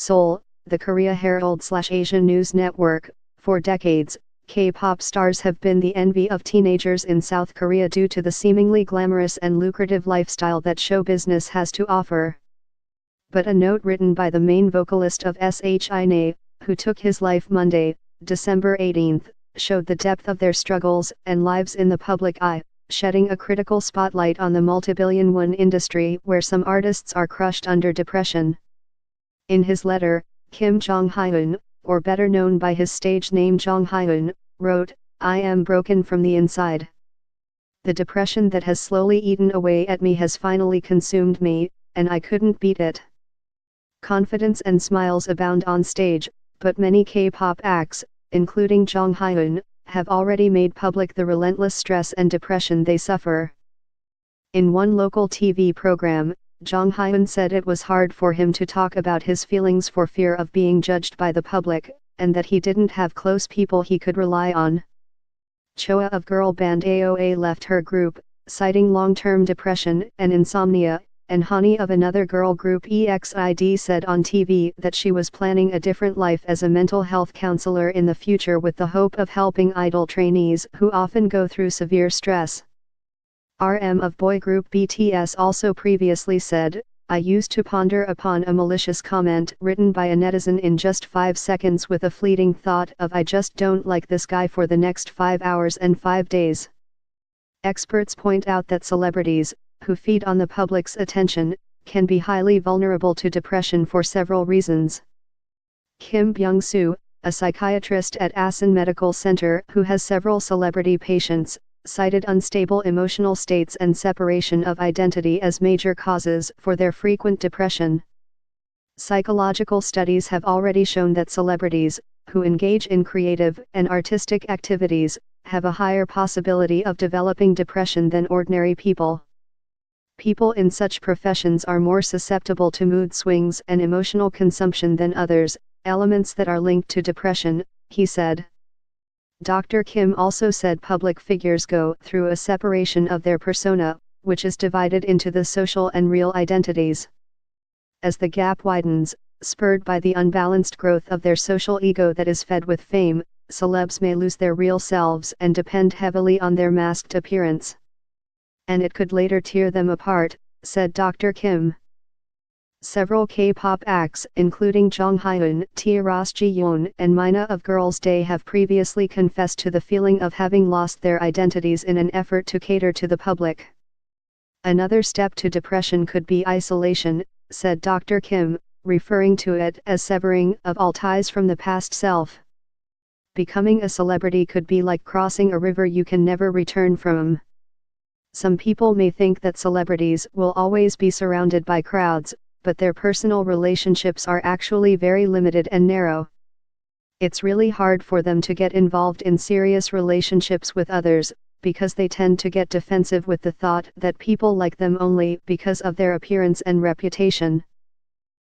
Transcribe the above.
Seoul, the Korea Herald/Asia News Network. For decades, K-pop stars have been the envy of teenagers in South Korea due to the seemingly glamorous and lucrative lifestyle that show business has to offer. But a note written by the main vocalist of SHINee, who took his life Monday, December 18, showed the depth of their struggles and lives in the public eye, shedding a critical spotlight on the multibillion-won industry where some artists are crushed under depression. In his letter, Kim Jong-hyun, or better known by his stage name Jong-hyun, wrote, "I am broken from the inside. The depression that has slowly eaten away at me has finally consumed me, and I couldn't beat it." Confidence and smiles abound on stage, but many K-pop acts, including Jong-hyun, have already made public the relentless stress and depression they suffer. In one local TV program, Jong-hyun said it was hard for him to talk about his feelings for fear of being judged by the public, and that he didn't have close people he could rely on. Choa of girl band AOA left her group, citing long-term depression and insomnia, and Hani of another girl group EXID said on TV that she was planning a different life as a mental health counselor in the future with the hope of helping idol trainees who often go through severe stress. RM of boy group BTS also previously said, "I used to ponder upon a malicious comment written by a netizen in just 5 seconds with a fleeting thought of I just don't like this guy for the next 5 hours and 5 days." Experts point out that celebrities, who feed on the public's attention, can be highly vulnerable to depression for several reasons. Kim Byung-soo, a psychiatrist at Asan Medical Center who has several celebrity patients, cited unstable emotional states and separation of identity as major causes for their frequent depression. Psychological studies have already shown that celebrities, who engage in creative and artistic activities, have a higher possibility of developing depression than ordinary people. People in such professions are more susceptible to mood swings and emotional consumption than others, elements that are linked to depression, he said. Dr. Kim also said public figures go through a separation of their persona, which is divided into the social and real identities. As the gap widens, spurred by the unbalanced growth of their social ego that is fed with fame, celebs may lose their real selves and depend heavily on their masked appearance. And it could later tear them apart, said Dr. Kim. Several K-pop acts, including Jong-hyun, Ras Ji-yeon, and Mina of Girls' Day have previously confessed to the feeling of having lost their identities in an effort to cater to the public. Another step to depression could be isolation, said Dr. Kim, referring to it as severing of all ties from the past self. Becoming a celebrity could be like crossing a river you can never return from. Some people may think that celebrities will always be surrounded by crowds, but their personal relationships are actually very limited and narrow. It's really hard for them to get involved in serious relationships with others, because they tend to get defensive with the thought that people like them only because of their appearance and reputation.